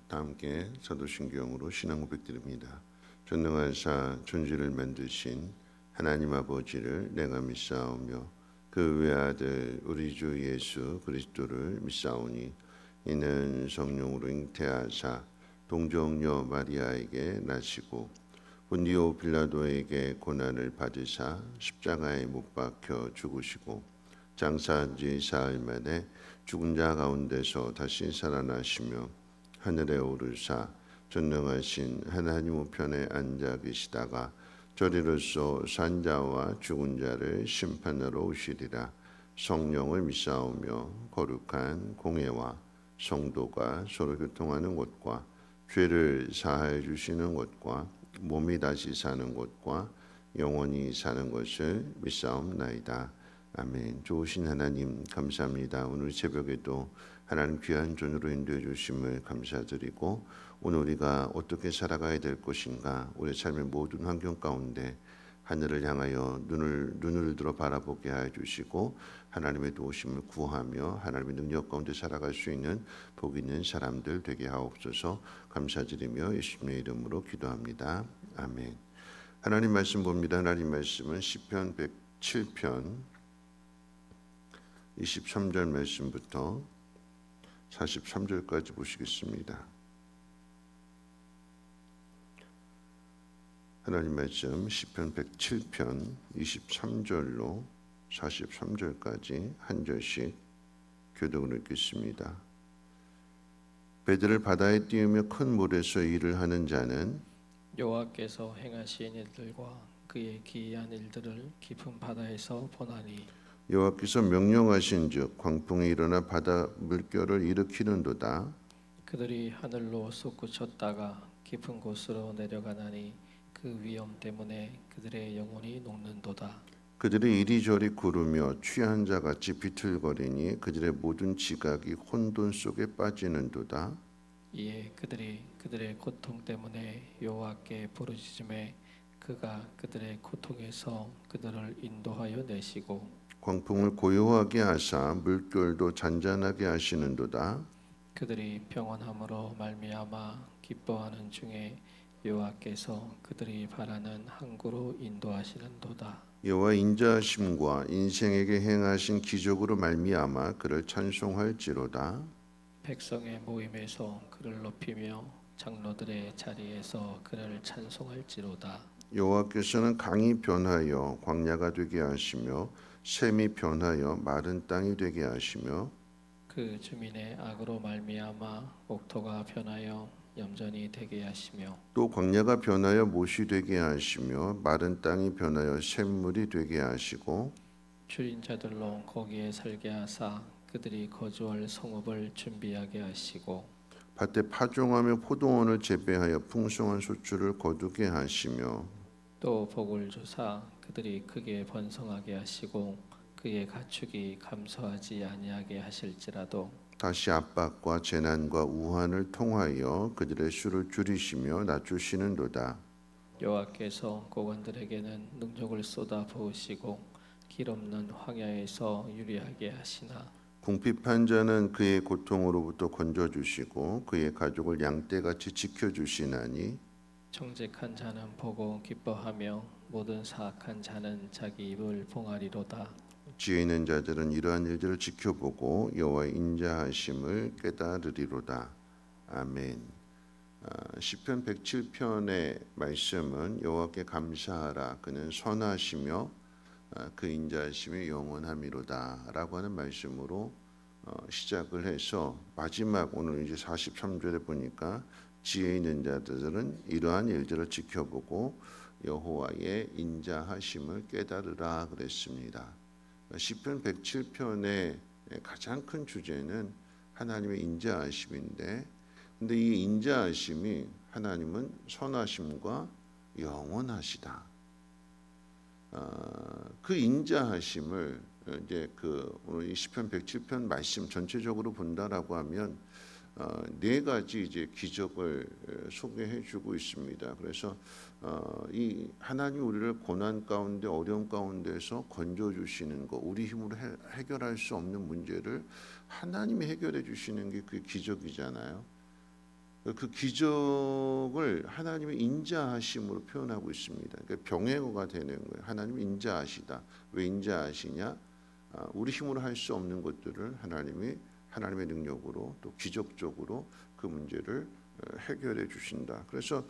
다 함께 사도신경으로 신앙 고백드립니다. 전능하사 존재를 만드신 하나님 아버지를 내가 믿사오며 그 외아들 우리 주 예수 그리스도를 믿사오니 이는 성령으로 잉태하사 동정녀 마리아에게 나시고 본디오 빌라도에게 고난을 받으사 십자가에 못 박혀 죽으시고 장사한 지 사흘 만에 죽은 자 가운데서 다시 살아나시며 하늘에 오르사 전능하신 하나님 우편에 앉아 계시다가 저리로서 산자와 죽은 자를 심판하러 오시리라. 성령을 믿사오며 거룩한 공회와 성도가 서로 교통하는 것과 죄를 사하여 주시는 것과 몸이 다시 사는 것과 영원히 사는 것을 믿사옵나이다. 아멘. 좋으신 하나님 감사합니다. 오늘 새벽에도 하나님 귀한 존으로 인도해 주심을 감사드리고 오늘 우리가 어떻게 살아가야 될 것인가, 우리 삶의 모든 환경 가운데 하늘을 향하여 눈을 들어 바라보게 하여 주시고 하나님의 도우심을 구하며 하나님의 능력 가운데 살아갈 수 있는 복 있는 사람들 되게 하옵소서. 감사드리며 예수님의 이름으로 기도합니다. 아멘. 하나님 말씀 봅니다. 하나님 말씀은 시편 107편 23절 말씀부터 43절까지 보시겠습니다. 하나님 말씀 시편 107편 23절로 43절까지 한 절씩 교독을 읽겠습니다. 배들을 바다에 띄우며 큰 물에서 일을 하는 자는 여호와께서 행하신 일들과 그의 기이한 일들을 깊은 바다에서 보나니 여호와께서 명령하신즉 광풍이 일어나 바다 물결을 일으키는도다. 그들이 하늘로 솟구쳤다가 깊은 곳으로 내려가나니 그 위험 때문에 그들의 영혼이 녹는도다. 그들이 이리저리 구르며 취한 자같이 비틀거리니 그들의 모든 지각이 혼돈 속에 빠지는도다. 이에 그들이 그들의 고통 때문에 여호와께 부르짖음에 그가 그들의 고통에서 그들을 인도하여 내시고 광풍을 고요하게 하사 물결도 잔잔하게 하시는도다. 그들이 평안함으로 말미암아 기뻐하는 중에 여호와께서 그들이 바라는 항구로 인도하시는도다. 여호와 인자하심과 인생에게 행하신 기적으로 말미암아 그를 찬송할지로다. 백성의 모임에서 그를 높이며 장로들의 자리에서 그를 찬송할지로다. 여호와께서는 강이 변하여 광야가 되게 하시며 샘이 변하여 마른 땅이 되게 하시며 그 주민의 악으로 말미암아 옥토가 변하여 염전이 되게 하시며 또 광야가 변하여 못이 되게 하시며 마른 땅이 변하여 샘물이 되게 하시고 줄인 자들로 거기에 살게 하사 그들이 거주할 성읍을 준비하게 하시고 밭에 파종하며 포도원을 재배하여 풍성한 소출을 거두게 하시며 또 복을 주사 그들이 크게 번성하게 하시고 그의 가축이 감소하지 아니하게 하실지라도 다시 압박과 재난과 우환을 통하여 그들의 수를 줄이시며 낮추시는도다. 여호와께서 고관들에게는 능력을 쏟아 부으시고 길 없는 황야에서 유리하게 하시나 궁핍한 자는 그의 고통으로부터 건져주시고 그의 가족을 양떼같이 지켜주시나니 정직한 자는 보고 기뻐하며 모든 사악한 자는 자기 입을 봉하리로다. 지혜 있는 자들은 이러한 일들을 지켜보고 여호와의 인자하심을 깨달으리로다. 아멘. 시편 107편의 말씀은 여호와께 감사하라 그는 선하시며 그 인자하심이 영원함이로다 라고 하는 말씀으로 시작을 해서 마지막 오늘 이제 43절에 보니까 지혜 있는 자들은 이러한 일들을 지켜보고 여호와의 인자하심을 깨달으라 그랬습니다. 시편 107편의 가장 큰 주제는 하나님의 인자하심인데, 근데 이 인자하심이 하나님은 선하심과 영원하시다. 그 인자하심을 이제 오늘 이 시편 107편 말씀 전체적으로 본다라고 하면 네 가지 이제 기적을 소개해주고 있습니다. 그래서 이 하나님 우리를 고난 가운데 어려움 가운데서 건져 주시는 것, 우리 힘으로 해결할 수 없는 문제를 하나님이 해결해 주시는 게 그게 기적이잖아요. 그 기적을 하나님의 인자하심으로 표현하고 있습니다. 그러니까 병행어가 되는 거예요. 하나님 인자하시다. 왜 인자하시냐? 우리 힘으로 할 수 없는 것들을 하나님의 능력으로 또 기적적으로 그 문제를 해결해 주신다. 그래서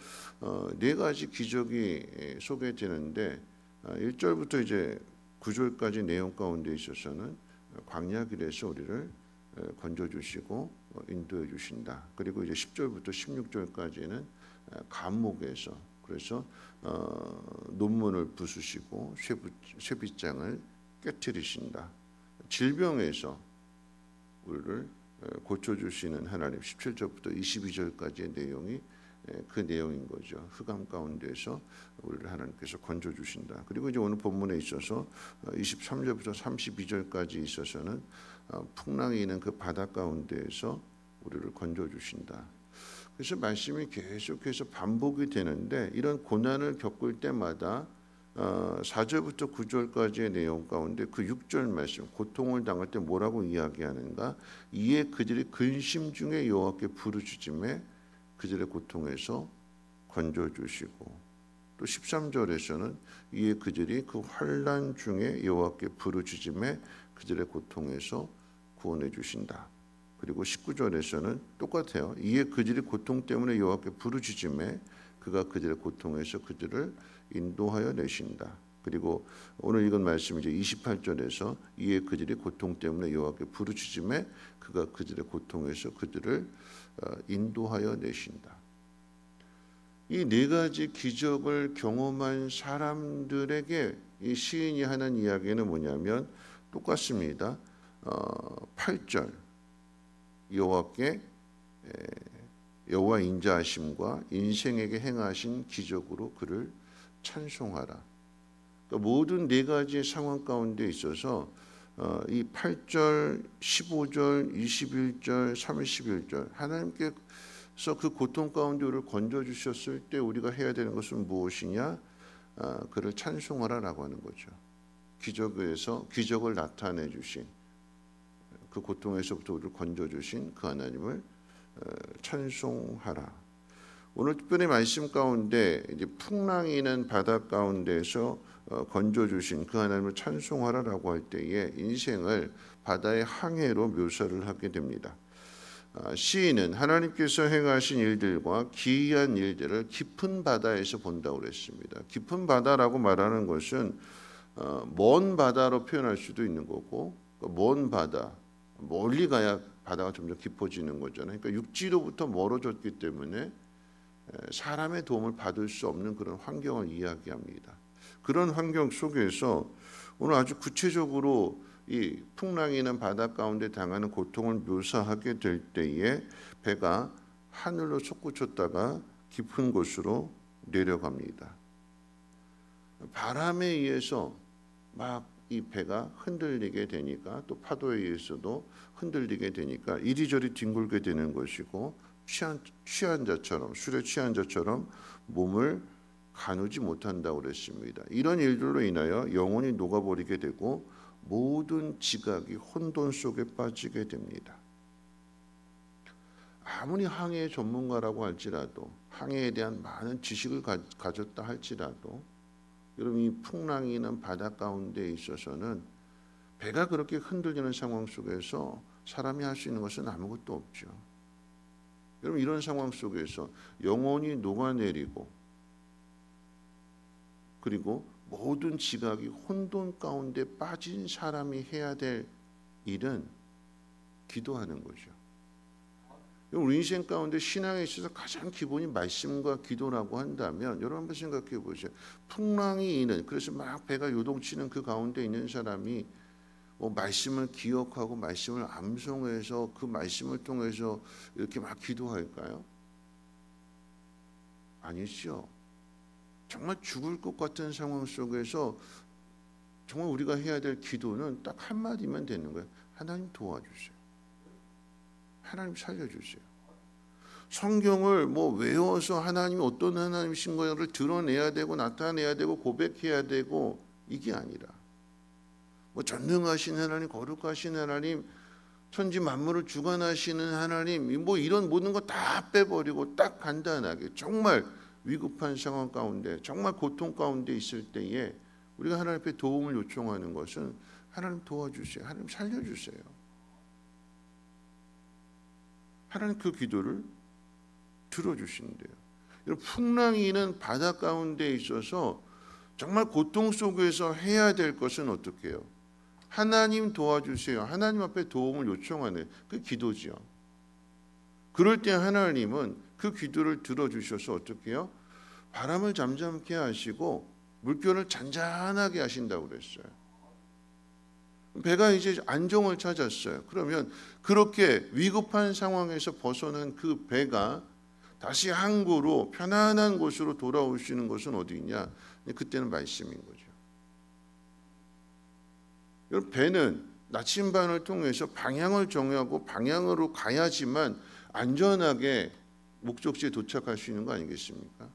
네 가지 기적이 소개되는데 1절부터 이제 9절까지 내용 가운데 있어서는 광야길에서 우리를 건져 주시고 인도해 주신다. 그리고 이제 10절부터 16절까지는 감옥에서 그래서 논문을 부수시고 쇠빗장을 깨뜨리신다. 질병에서 우리를 고쳐주시는 하나님. 17절부터 22절까지의 내용이 그 내용인 거죠. 흑암 가운데에서 우리를 하나님께서 건져주신다. 그리고 이제 오늘 본문에 있어서 23절부터 32절까지 있어서는 풍랑이 있는 그 바다 가운데에서 우리를 건져주신다. 그래서 말씀이 계속해서 반복이 되는데 이런 고난을 겪을 때마다 4절부터 9절까지의 내용 가운데 그 6절 말씀 고통을 당할 때 뭐라고 이야기하는가? 이에 그들이 근심 중에 여호와께 부르짖음에 그들의 고통에서 건져주시고 또 13절에서는 이에 그들이 그 환난 중에 여호와께 부르짖음에 그들의 고통에서 구원해 주신다. 그리고 19절에서는 똑같아요. 이에 그들이 고통 때문에 여호와께 부르짖음에 그가 그들의 고통에서 그들을 인도하여 내신다. 그리고 오늘 읽은 말씀 이제 28절에서 이에 그들이 고통 때문에 여호와께 부르짖음에 그가 그들의 고통에서 그들을 인도하여 내신다. 이 네 가지 기적을 경험한 사람들에게 이 시인이 하는 이야기는 뭐냐면 똑같습니다. 8절 여호와께 여호와 인자하심과 인생에게 행하신 기적으로 그를 찬송하라. 그러니까 모든 네 가지의 상황 가운데 있어서 이 8절, 15절, 21절, 31절 하나님께서 그 고통 가운데 우리를 건져주셨을 때 우리가 해야 되는 것은 무엇이냐? 그를 찬송하라라고 하는 거죠. 기적을 나타내 주신 그 고통에서부터 우리를 건져주신 그 하나님을 찬송하라. 오늘 특별히 말씀 가운데 이제 풍랑이 있는 바다 가운데서 건져주신 그 하나님을 찬송하라라고 할 때에 인생을 바다의 항해로 묘사를 하게 됩니다. 시인은 하나님께서 행하신 일들과 기이한 일들을 깊은 바다에서 본다고 그랬습니다. 깊은 바다라고 말하는 것은 먼 바다로 표현할 수도 있는 거고 먼 바다, 멀리 가야 바다가 점점 깊어지는 거잖아요. 그러니까 육지로부터 멀어졌기 때문에 사람의 도움을 받을 수 없는 그런 환경을 이야기합니다. 그런 환경 속에서 오늘 아주 구체적으로 이 풍랑이 난 바다 가운데 당하는 고통을 묘사하게 될 때에 배가 하늘로 솟구쳤다가 깊은 곳으로 내려갑니다. 바람에 의해서 막 이 배가 흔들리게 되니까 또 파도에 의해서도 흔들리게 되니까 이리저리 뒹굴게 되는 것이고 취한 자처럼 술에 취한 자처럼 몸을 가누지 못한다고 그랬습니다. 이런 일들로 인하여 영혼이 녹아버리게 되고 모든 지각이 혼돈 속에 빠지게 됩니다. 아무리 항해의 전문가라고 할지라도 항해에 대한 많은 지식을 가졌다 할지라도 여러분 이 풍랑이 난 바다 가운데 있어서는 배가 그렇게 흔들리는 상황 속에서 사람이 할 수 있는 것은 아무것도 없죠. 여러분 이런 상황 속에서 영혼이 녹아내리고 그리고 모든 지각이 혼돈 가운데 빠진 사람이 해야 될 일은 기도하는 거죠. 우리 인생 가운데 신앙에 있어서 가장 기본이 말씀과 기도라고 한다면 여러분 한번 생각해 보세요. 풍랑이 있는 그래서 막 배가 요동치는 그 가운데 있는 사람이 말씀을 기억하고 말씀을 암송해서 그 말씀을 통해서 이렇게 막 기도할까요? 아니죠. 정말 죽을 것 같은 상황 속에서 정말 우리가 해야 될 기도는 딱 한마디면 되는 거예요. 하나님 도와주세요. 하나님 살려주세요. 성경을 외워서 하나님이 어떤 하나님이신 것을 드러내야 되고 나타내야 되고 고백해야 되고 이게 아니라 전능하신 하나님, 거룩하신 하나님, 천지 만물을 주관하시는 하나님, 뭐 이런 모든 거 다 빼버리고 딱 간단하게 정말 위급한 상황 가운데, 정말 고통 가운데 있을 때에 우리가 하나님 앞에 도움을 요청하는 것은 하나님 도와주세요, 하나님 살려주세요. 하나님 그 기도를 들어주신대요. 여러분, 풍랑이는 바다 가운데 있어서 정말 고통 속에서 해야 될 것은 어떻게 해요? 하나님 도와주세요, 하나님 앞에 도움을 요청하는 그 기도지요. 그럴 때 하나님은 그 기도를 들어주셔서 어떻게 해요? 바람을 잠잠케 하시고 물결을 잔잔하게 하신다고 그랬어요. 배가 이제 안정을 찾았어요. 그러면 그렇게 위급한 상황에서 벗어난 그 배가 다시 항구로 편안한 곳으로 돌아오시는 것은 어디 있냐? 그때는 말씀인 거죠. 여러분, 배는 나침반을 통해서 방향을 정하고 방향으로 가야지만 안전하게 목적지에 도착할 수 있는 거 아니겠습니까?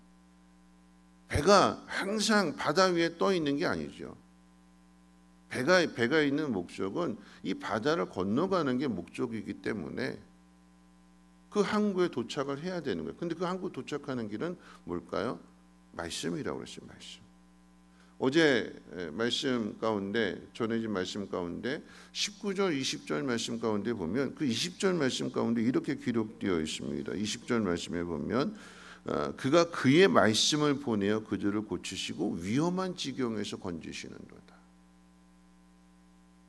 배가 항상 바다 위에 떠 있는 게 아니죠. 배가 있는 목적은 이 바다를 건너가는 게 목적이기 때문에 그 항구에 도착을 해야 되는 거예요. 근데 그 항구 도착하는 길은 뭘까요? 말씀이라고 그랬어요. 말씀. 어제 말씀 가운데, 전해진 말씀 가운데 19절 20절 말씀 가운데 보면 그 20절 말씀 가운데 이렇게 기록되어 있습니다. 20절 말씀에 보면 그가 그의 말씀을 보내어 그들을 고치시고 위험한 지경에서 건지시는도다.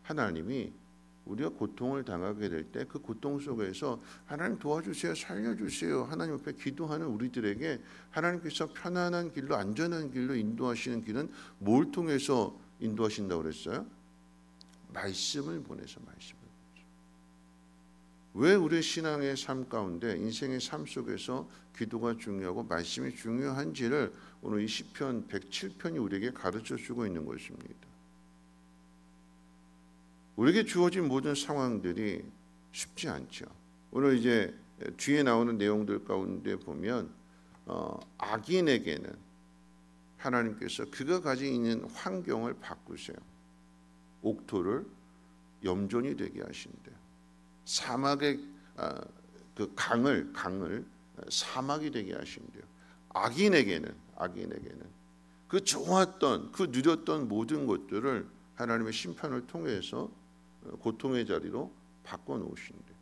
하나님이 우리가 고통을 당하게 될 때 그 고통 속에서 하나님 도와주세요, 살려주세요, 하나님 앞에 기도하는 우리들에게 하나님께서 편안한 길로, 안전한 길로 인도하시는 길은 뭘 통해서 인도하신다고 그랬어요? 말씀을 보내서. 말씀을 보내서. 왜 우리 신앙의 삶 가운데, 인생의 삶 속에서 기도가 중요하고 말씀이 중요한지를 오늘 이 시편 107편이 우리에게 가르쳐 주고 있는 것입니다. 우리에게 주어진 모든 상황들이 쉽지 않죠. 오늘 이제 뒤에 나오는 내용들 가운데 보면 악인에게는 하나님께서 그가 가지고 있는 환경을 바꾸세요. 옥토를 염존이 되게 하신대요. 사막의 그 강을 사막이 되게 하신대요. 악인에게는 그 좋았던, 그 누렸던 모든 것들을 하나님의 심판을 통해서 고통의 자리로 바꿔놓으신대요.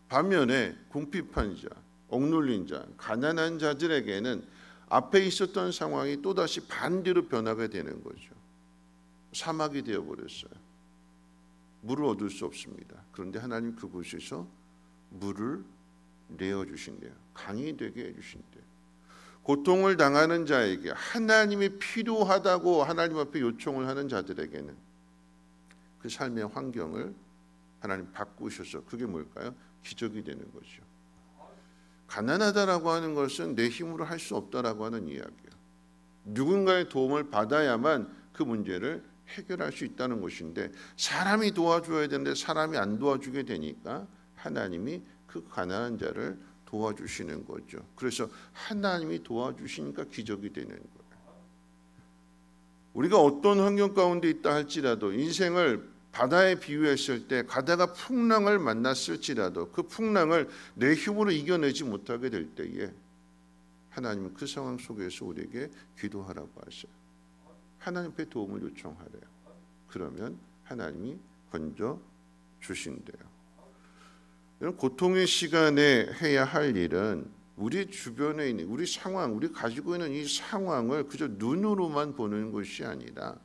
반면에 궁핍한 자, 억눌린 자, 가난한 자들에게는 앞에 있었던 상황이 또다시 반대로 변하게 되는 거죠. 사막이 되어버렸어요. 물을 얻을 수 없습니다. 그런데 하나님 그곳에서 물을 내어주신대요. 강이 되게 해주신대요. 고통을 당하는 자에게, 하나님이 필요하다고 하나님 앞에 요청을 하는 자들에게는 그 삶의 환경을 하나님 바꾸셔서, 그게 뭘까요? 기적이 되는 거죠. 가난하다라고 하는 것은 내 힘으로 할 수 없다라고 하는 이야기예요. 누군가의 도움을 받아야만 그 문제를 해결할 수 있다는 것인데, 사람이 도와줘야 되는데 사람이 안 도와주게 되니까 하나님이 그 가난한 자를 도와주시는 거죠. 그래서 하나님이 도와주시니까 기적이 되는 거예요. 우리가 어떤 환경 가운데 있다 할지라도, 인생을 바다에 비유했을 때 가다가 풍랑을 만났을지라도 그 풍랑을 내 힘으로 이겨내지 못하게 될 때에 하나님은 그 상황 속에서 우리에게 기도하라고 하셔요. 하나님 앞에 도움을 요청하래요. 그러면 하나님이 건져 주신대요. 고통의 시간에 해야 할 일은 우리 주변에 있는 우리 상황, 우리 가지고 있는 이 상황을 그저 눈으로만 보는 것이 아니라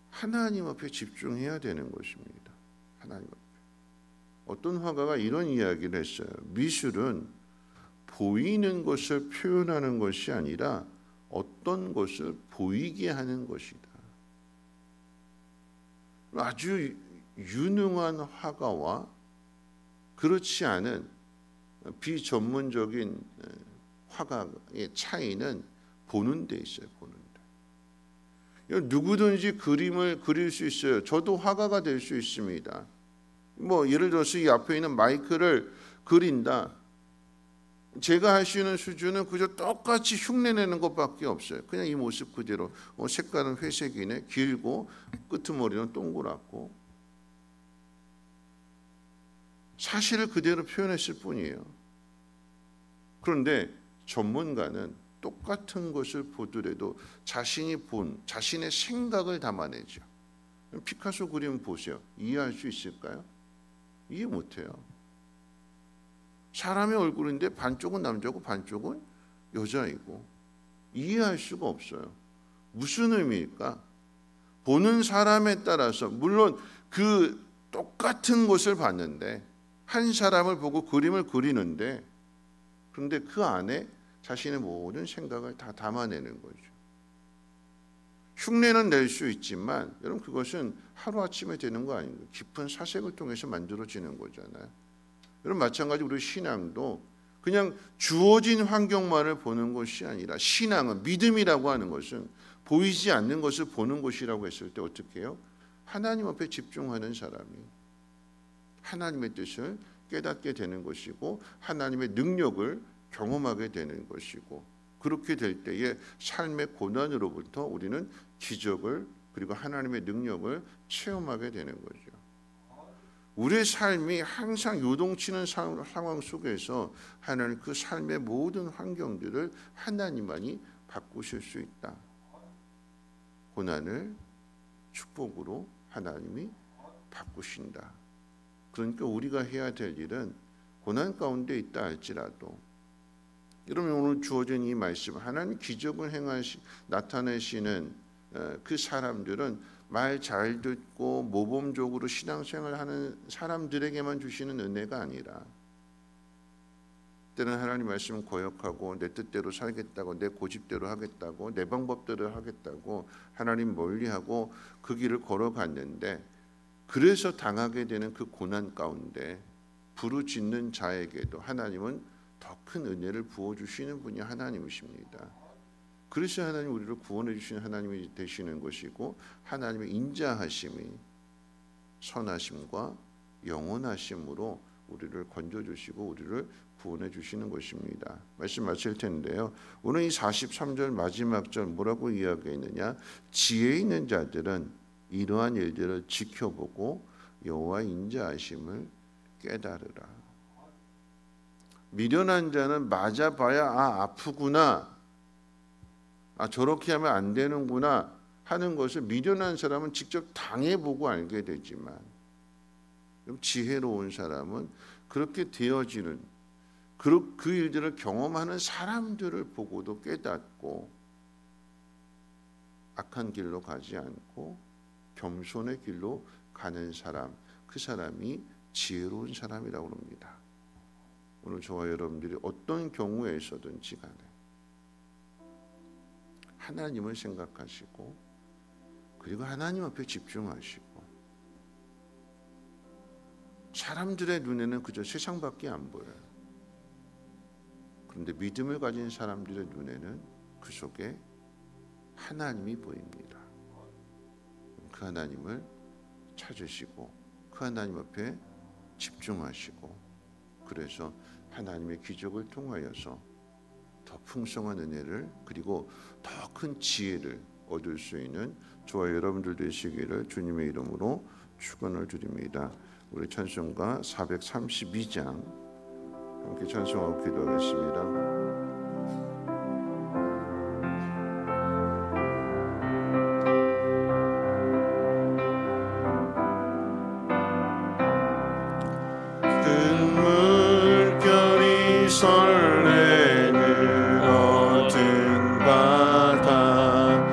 하나님 앞에 집중해야 되는 것입니다. 하나님 앞에. 어떤 화가가 이런 이야기를 했어요. 미술은 보이는 것을 표현하는 것이 아니라 어떤 것을 보이게 하는 것이다. 아주 유능한 화가와 그렇지 않은 비전문적인 화가의 차이는 보는 데 있어요. 보는 데. 누구든지 그림을 그릴 수 있어요. 저도 화가가 될 수 있습니다. 뭐 예를 들어서 이 앞에 있는 마이크를 그린다. 제가 할 수 있는 수준은 그저 똑같이 흉내내는 것밖에 없어요. 그냥 이 모습 그대로. 색깔은 회색이네, 길고 끄트머리는 동그랗고. 사실을 그대로 표현했을 뿐이에요. 그런데 전문가는 똑같은 것을 보더라도 자신이 본 자신의 생각을 담아내죠. 피카소 그림 보세요. 이해할 수 있을까요? 이해 못해요. 사람의 얼굴인데 반쪽은 남자고 반쪽은 여자이고 이해할 수가 없어요. 무슨 의미일까? 보는 사람에 따라서 물론 그 똑같은 것을 봤는데 한 사람을 보고 그림을 그리는데 그런데 그 안에 자신의 모든 생각을 다 담아내는 거죠. 흉내는 낼 수 있지만 여러분 그것은 하루아침에 되는 거 아닌가요? 깊은 사색을 통해서 만들어지는 거잖아요. 여러분 마찬가지로 우리 신앙도 그냥 주어진 환경만을 보는 것이 아니라 신앙은 믿음이라고 하는 것은 보이지 않는 것을 보는 것이라고 했을 때 어떻게 해요? 하나님 앞에 집중하는 사람이 하나님의 뜻을 깨닫게 되는 것이고 하나님의 능력을 경험하게 되는 것이고 그렇게 될 때에 삶의 고난으로부터 우리는 기적을 그리고 하나님의 능력을 체험하게 되는 거죠. 우리의 삶이 항상 요동치는 상황 속에서 하나님 그 삶의 모든 환경들을 하나님만이 바꾸실 수 있다. 고난을 축복으로 하나님이 바꾸신다. 그러니까 우리가 해야 될 일은 고난 가운데 있다 할지라도 여러분 오늘 주어진 이 말씀 하나님 기적을 나타내시는 그 사람들은 말 잘 듣고 모범적으로 신앙생활하는 사람들에게만 주시는 은혜가 아니라 때는 하나님 말씀을 거역하고 내 뜻대로 살겠다고 내 고집대로 하겠다고 내 방법대로 하겠다고 하나님 멀리하고 그 길을 걸어갔는데 그래서 당하게 되는 그 고난 가운데 부르짖는 자에게도 하나님은 더 큰 은혜를 부어주시는 분이 하나님이십니다. 그래서 하나님 우리를 구원해 주시는 하나님이 되시는 것이고 하나님의 인자하심이 선하심과 영원하심으로 우리를 건져주시고 우리를 구원해 주시는 것입니다. 말씀 마칠 텐데요. 오늘 이 43절 마지막 절 뭐라고 이야기했느냐? 지혜 있는 자들은 이러한 일들을 지켜보고 여호와의 인자하심을 깨달으라. 미련한 자는 맞아봐야 아프구나, 저렇게 하면 안 되는구나 하는 것을 미련한 사람은 직접 당해보고 알게 되지만 지혜로운 사람은 그렇게 되어지는 그 일들을 경험하는 사람들을 보고도 깨닫고 악한 길로 가지 않고 겸손의 길로 가는 사람, 그 사람이 지혜로운 사람이라고 합니다. 오늘 저와 여러분들이 어떤 경우에서든지 간에 하나님을 생각하시고 그리고 하나님 앞에 집중하시고 사람들의 눈에는 그저 세상밖에 안 보여요. 그런데 믿음을 가진 사람들의 눈에는 그 속에 하나님이 보입니다. 그 하나님을 찾으시고 그 하나님 앞에 집중하시고 그래서 하나님의 기적을 통하여서 더 풍성한 은혜를 그리고 더 큰 지혜를 얻을 수 있는 저와 여러분들 되시기를 주님의 이름으로 축원을 드립니다. 우리 찬송가 432장 함께 찬송하고 기도하겠습니다. 설레는 어두운 바다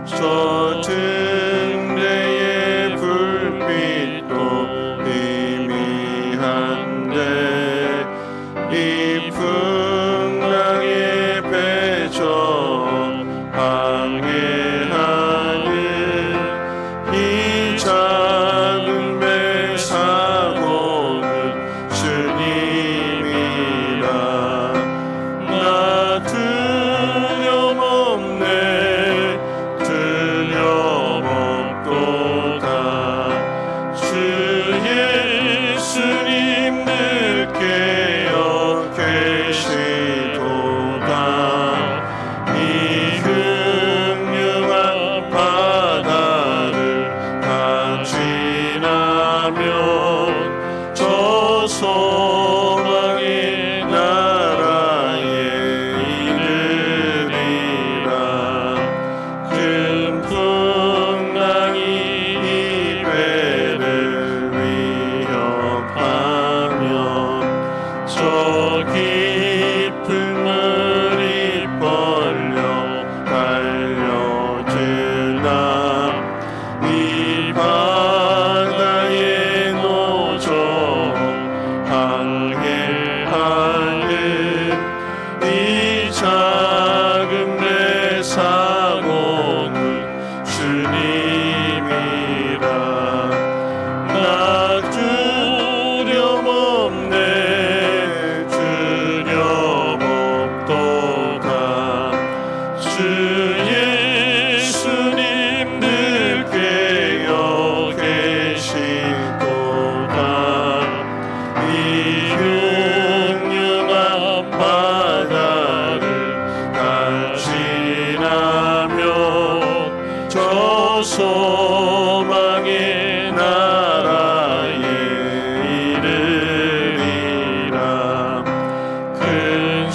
저 등대의 불빛도 희미한데 이 풍랑의 배저 항해하는 이 작은 배 사고는 주님이라 나 두려움없도다 주 예수님 늦게 여 계시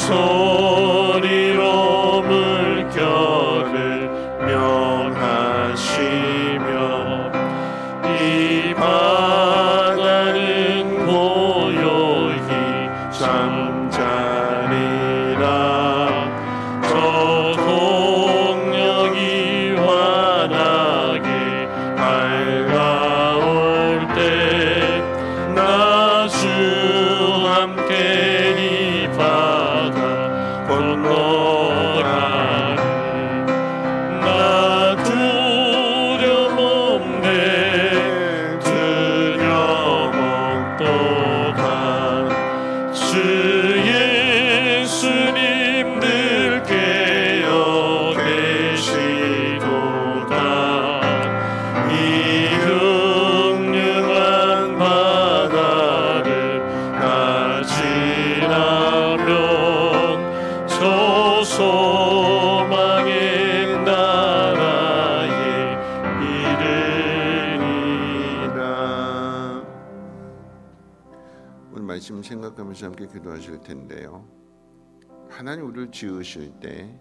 소리로 물결을 명하시며 이 바다는 고요히 잠자리라. 저 동력이 환하게 밝아올 때 나 주 함께 이 바다 건너가리. 나 두려움 없네 두려움 없도다. 주 예수님 늘 깨어 계시도다. 이 흉흉한 바다를 가지나면 저 소망의 나라에 이르리라. 오늘 말씀 생각하면서 함께 기도하실 텐데요. 하나님 우리를 지으실 때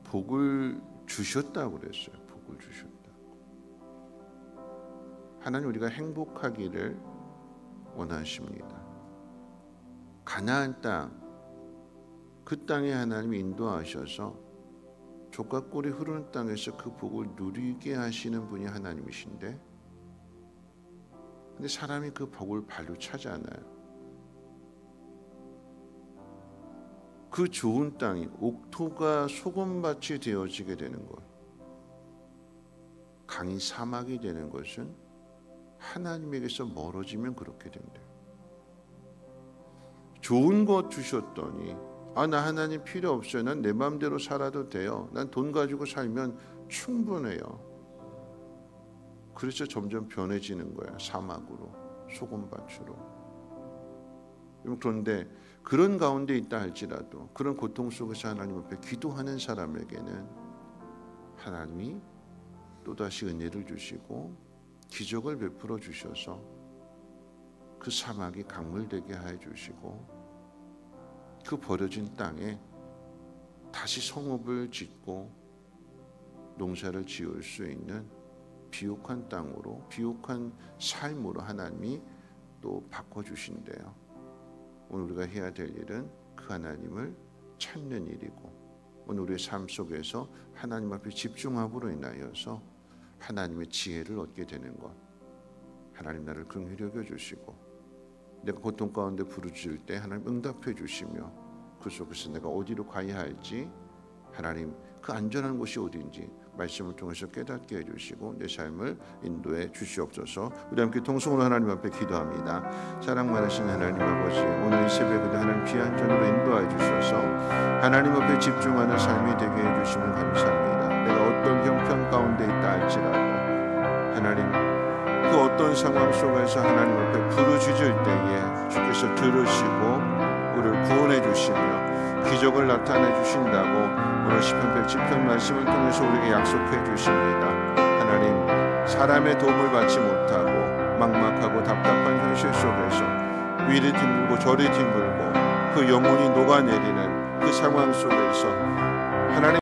복을 주셨다고 그랬어요. 복을 주셨다. 하나님 우리가 행복하기를 원하십니다. 가나안 땅, 그 땅에 하나님이 인도하셔서 족과 꿀이 흐르는 땅에서 그 복을 누리게 하시는 분이 하나님이신데, 근데 사람이 그 복을 발로 차잖아요. 그 좋은 땅이 옥토가 소금밭이 되어지게 되는 것, 강이 사막이 되는 것은 하나님에게서 멀어지면 그렇게 된대요. 좋은 것 주셨더니 나 하나님 필요 없어요. 난 내 마음대로 살아도 돼요. 난 돈 가지고 살면 충분해요. 그래서 점점 변해지는 거야. 사막으로, 소금밭으로. 그런데 그런 가운데 있다 할지라도 그런 고통 속에서 하나님 앞에 기도하는 사람에게는 하나님이 또다시 은혜를 주시고 기적을 베풀어 주셔서 그 사막이 강물되게 하여 주시고 그 버려진 땅에 다시 성읍을 짓고 농사를 지을 수 있는 비옥한 땅으로, 비옥한 삶으로 하나님이 또 바꿔주신대요. 오늘 우리가 해야 될 일은 그 하나님을 찾는 일이고, 오늘 우리의 삶 속에서 하나님 앞에 집중함으로 인하여서 하나님의 지혜를 얻게 되는 것. 하나님 나를 긍휼히 여겨주시고 내가 고통 가운데 부르짖을 때 하나님 응답해 주시며 그 속에서 내가 어디로 가야 할지, 하나님 그 안전한 곳이 어디인지 말씀을 통해서 깨닫게 해주시고 내 삶을 인도해 주시옵소서. 우리 함께 통성으로 하나님 앞에 기도합니다. 사랑 많으신 하나님 아버지, 오늘 이 새벽에도 하나님 귀한 전으로 인도해 주셔서 하나님 앞에 집중하는 삶이 되게 해주시면 감사합니다. 내가 어떤 형편 가운데 있다 할지라도 하나님 그 어떤 상황 속에서 하나님 앞에 부르짖을 때에 주께서 들으시고 우리를 구원해 주시며 기적을 나타내 주신다고 오늘 시편 110편 말씀을 통해서 우리에게 약속해 주십니다. 하나님, 사람의 도움을 받지 못하고 막막하고 답답한 현실 속에서 위를 뒹굴고 저리 뒹굴고 그 영혼이 녹아내리는 그 상황 속에서 하나님